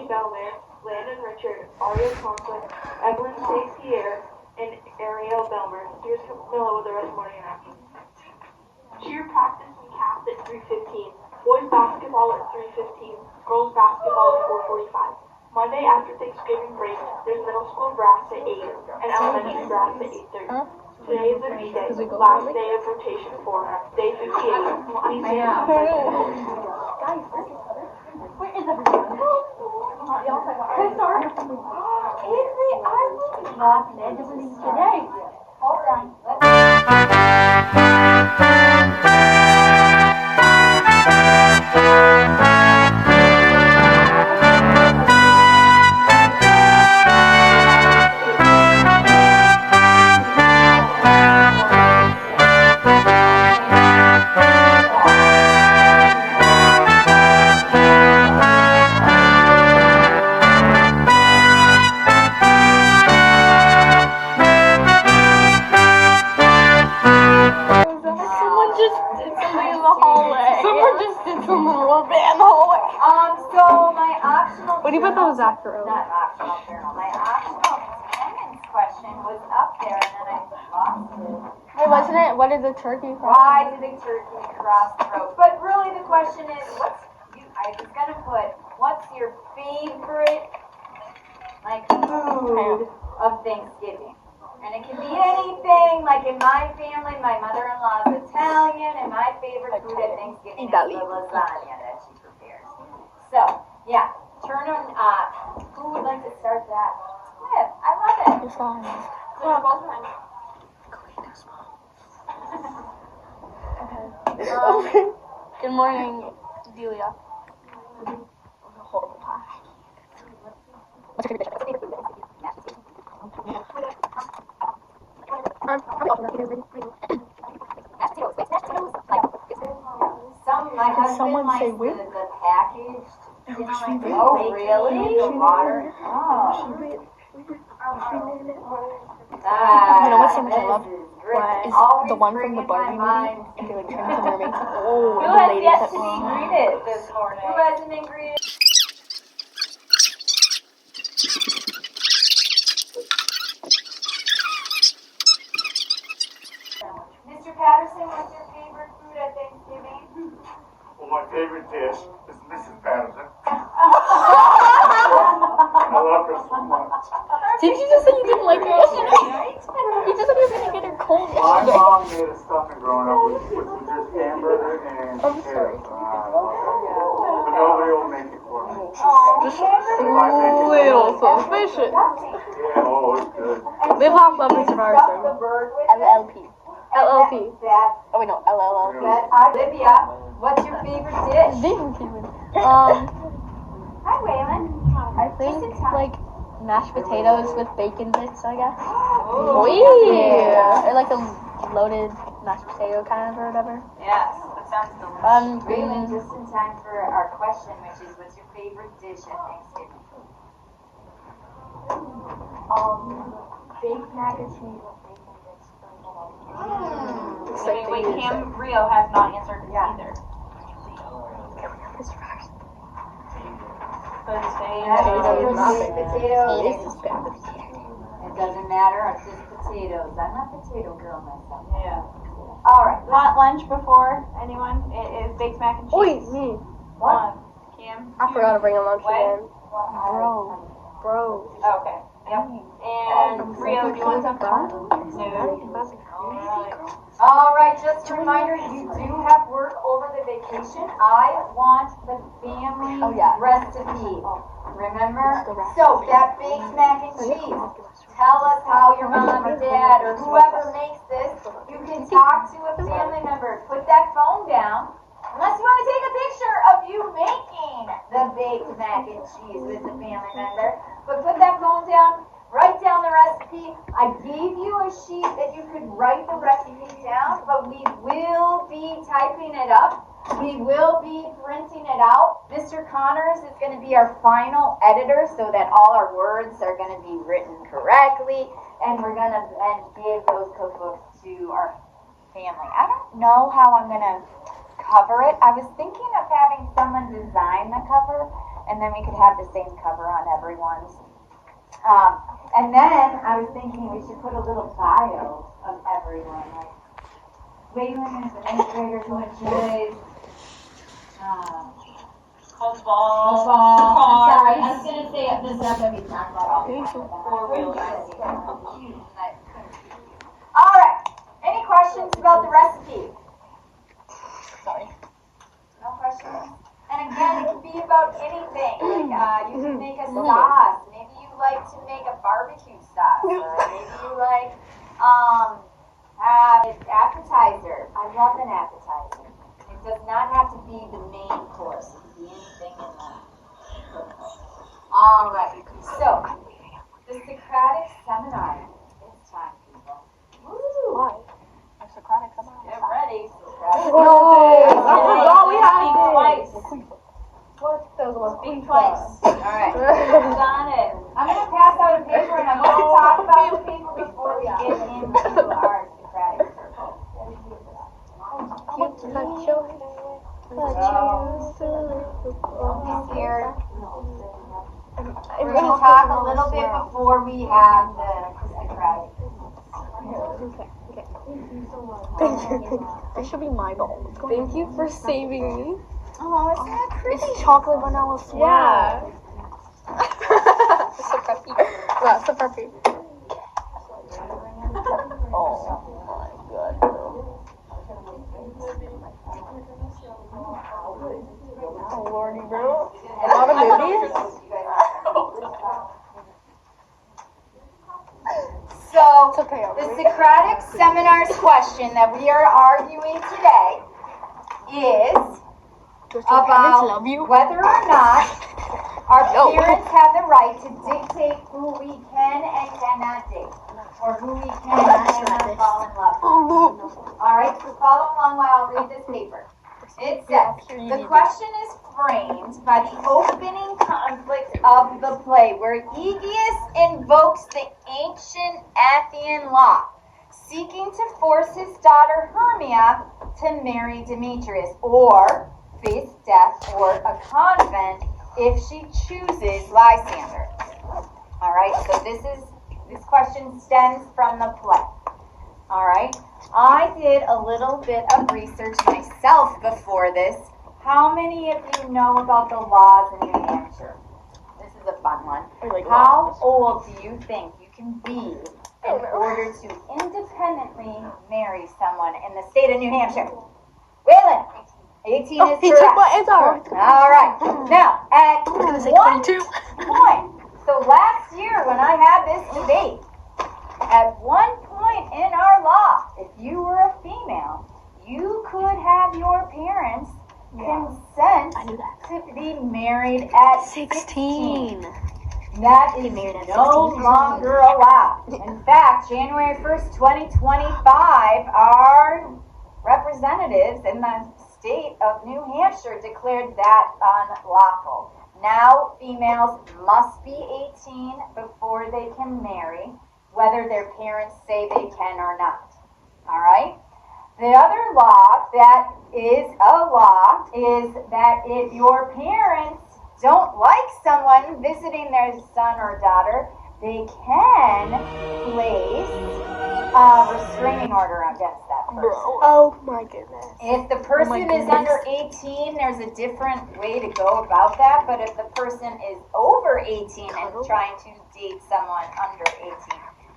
Emily Bellman, Landon Richard, Aria Conklin, Evelyn St. Pierre, and Ariel Belmer. Here's Camilla with the rest of morning and afternoon. Cheer practice and cast at 3:15. Boys basketball at 3:15. Girls basketball at 4:45. Monday after Thanksgiving break, there's middle school brass at 8 and elementary brass at 8:30. Today is the B-Day, last day of rotation 4, day 58. Please stand up. Where is everyone? Sorry. Avery, I will not let you today. Hold on. What do you put those after? Not optional journal. My optional attendance question was up there and then I lost it. Hey, wasn't it? What did the turkey cross? Why did the turkey cross the road? But really the question is, I was gonna put, what's your favorite, food of Thanksgiving? And it can be anything, like in my family, my mother-in-law is Italian, and my favorite food at Thanksgiving is the lasagna that she prepares. So, yeah. Turn on, who would like to start that? Liv, I love it. It's fine. Okay. Good morning, Delia. Horrible pie. What's your favorite dish? My husband likes the packaged. Oh, really? The water? Oh. You know what's something I love? Is the one from the Barbie movie? And they turn into mermaids. Oh, who has yet to be greeted this morning? Who hasn't been greeted? Mr. Patterson, what's your favorite food at Thanksgiving? Well, my favorite dish is Mrs. Patterson. I love her so much. Did you just say you didn't like her yesterday? You just said you were going to get her cold My yesterday. mom made us stuffing growing up with just hamburger and potatoes. But nobody will make it for me. Just a little suspicious. Yeah, oh, it's good. Live Laugh Love and Survivor Story. LLP. LLP. Oh wait, no, LLLP. Olivia, what's your favorite dish? Hi, Waylon. I think like mashed potatoes with bacon bits, I guess. Oh, yeah. Or like a loaded mashed potato kind of or whatever. Yes, that sounds delicious. Waylon, Green. just in time for our question, which is, what's your favorite dish at Thanksgiving? Baked mac and cheese with bacon bits. Wait, Cam Rio has not answered either. Potatoes. It doesn't matter, it's just potatoes. I'm not potato girl myself. Yeah. Alright. Hot lunch before anyone? It is baked mac and cheese. Wait, me. What? Cam? I forgot to bring a lunch What? again. Bro. Oh, okay. Yep. And Rio, do you want some? No. Alright, just a reminder, you do have work over the vacation. I want the family recipe. Remember? So, that baked mac and cheese. Tell us how your mom or dad or whoever makes this. You can talk to a family member. Put that phone down. Unless you want to take a picture of you making the baked mac and cheese with a family member. But put that phone down. Write down the recipe. I gave you a sheet that you could write the recipe down, but we will be typing it up. We will be printing it out. Mr. Connors is going to be our final editor so that all our words are going to be written correctly, and we're going to then give those cookbooks to our family. I don't know how I'm going to cover it. I was thinking of having someone design the cover, and then we could have the same cover on everyone's. And then I was thinking we should put a little bio of everyone, like Waylon is an eighth grader who enjoys Football. Sorry, I was gonna say the stuff that we talked about all the time. Or real life. All right. Any questions about the recipe? Sorry. No questions. And again, it can be about anything. Like you can make a sauce. Maybe you like to make a barbecue sauce, or maybe you like have an appetizer. I love an appetizer. It does not have to be the main course. It can be anything in that. All right. So the Socratic seminar. It's time, people. Woo! Why? I'm Socratic somehow. Get ready. Socratic. No! Oh, we have Speak twice. Speak twice. All right. Got it. I'm going to pass out a paper, and I'm going to talk about the paper before we get into our Socratic circle. He's here. We're going to talk a little bit before we have the Socratic. This should be my bowl. Thank you for saving me. Oh, isn't that pretty? It's chocolate vanilla swirl. Yeah. So puppy. That's so puppy. Oh my god. Oh lordy, bro. A lot of movies? So, It's okay, the Socratic seminar's question that we are arguing today is Does your parents about love you? whether or not our No. parents have the right to dictate who we can and cannot date, or who we can and cannot fall in love with. Alright, so follow along while I read this paper. It says, the question is framed by the opening conflict of the play, where Aegeus invokes the ancient Athenian law, seeking to force his daughter Hermia to marry Demetrius, or face death or a convent if she chooses Lysander. Alright, so this question stems from the play. Alright, I did a little bit of research myself before this. How many of you know about the laws in New Hampshire? This is a fun one. How old do you think you can be in order to independently marry someone in the state of New Hampshire? Waylon, 18 is He correct. took my answer. All right. Now, at I'm gonna say one 22. point, so last year when I had this debate, at one point in our law, if you were a female, you could have your parents consent I knew that. to be married at 16. That is married at no 16. longer allowed. In fact, January 1st, 2025, our representatives in the state of New Hampshire declared that unlawful. Now, females must be 18 before they can marry, whether their parents say they can or not. All right? The other law that is a law is that if your parents don't like someone visiting their son or daughter, they can place a restraining order against that person. Oh my goodness. If the person is under 18, there's a different way to go about that. But if the person is over 18 and trying to date someone under 18,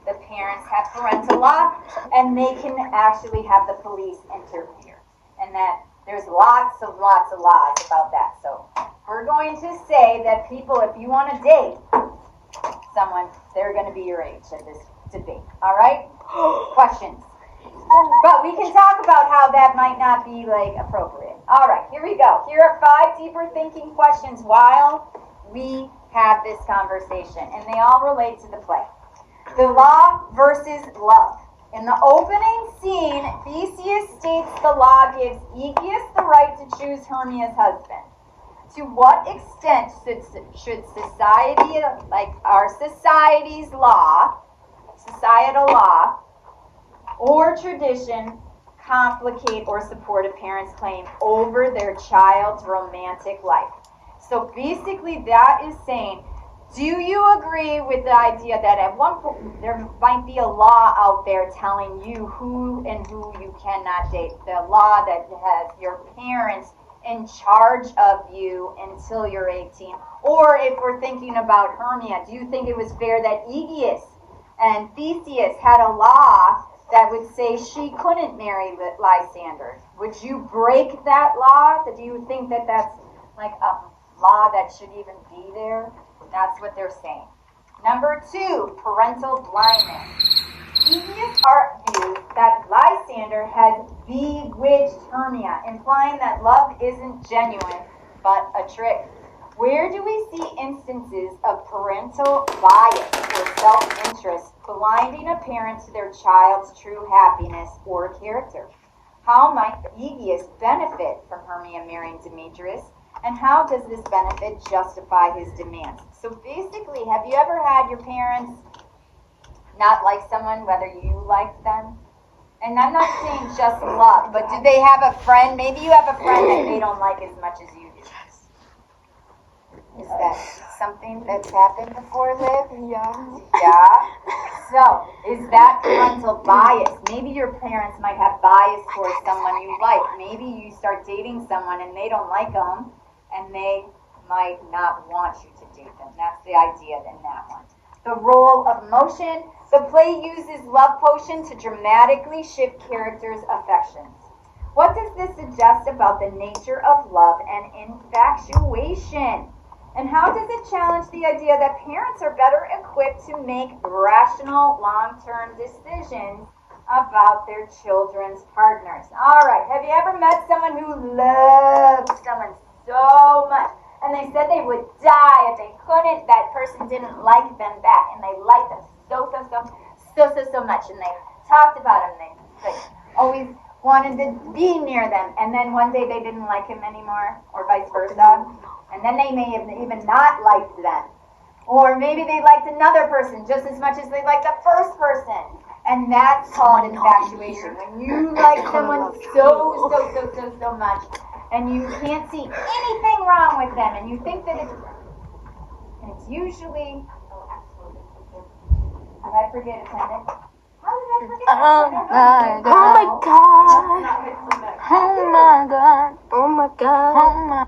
the parents have parental law, and they can actually have the police interfere. And that there's lots of laws about that. So we're going to say that people, if you want to date someone, they're going to be your age in this debate. All right? Questions? But we can talk about how that might not be appropriate. All right, here we go. Here are 5 deeper thinking questions while we have this conversation, and they all relate to the play. The law versus love. In the opening scene, Theseus states the law gives Aegeus the right to choose Hermia's husband. To what extent should society, like our society's law, societal law, or tradition complicate or support a parent's claim over their child's romantic life? So basically that is saying, do you agree with the idea that at one point there might be a law out there telling you who and who you cannot date? The law that has your parents in charge of you until you're 18. Or if we're thinking about Hermia, do you think it was fair that Aegeus and Theseus had a law that would say she couldn't marry Lysander? Would you break that law? Do you think that that's like a law that should even be there? That's what they're saying. Number 2, parental blindness. Aegeus argues that Lysander has bewitched Hermia, implying that love isn't genuine, but a trick. Where do we see instances of parental bias or self-interest blinding a parent to their child's true happiness or character? How might Aegeus benefit from Hermia marrying Demetrius? And how does this benefit justify his demands? So basically, have you ever had your parents not like someone, whether you liked them? And I'm not saying just love, but do they have a friend? Maybe you have a friend that they don't like as much as you do. Is that something that's happened before, Liv? Yeah. Yeah? So, is that parental bias? Maybe your parents might have bias towards someone you like. Maybe you start dating someone and they don't like them, and they might not want you to date them. That's the idea in that one. The role of motion. The play uses love potion to dramatically shift characters' affections. What does this suggest about the nature of love and infatuation? And how does it challenge the idea that parents are better equipped to make rational, long-term decisions about their children's partners? All right, have you ever met someone who loved someone so much, and they said they would die if they couldn't, that person didn't like them back, and they liked them so much, and they talked about him, they always wanted to be near them, and then one day they didn't like him anymore, or vice versa, and then they may have even not liked them. Or maybe they liked another person just as much as they liked the first person. And that's called infatuation. When you like someone so much, and you can't see anything wrong with them, and you think that it's usually, did I forget attendance? How did I forget? Oh my god. Oh my god. Oh my god. Oh my god.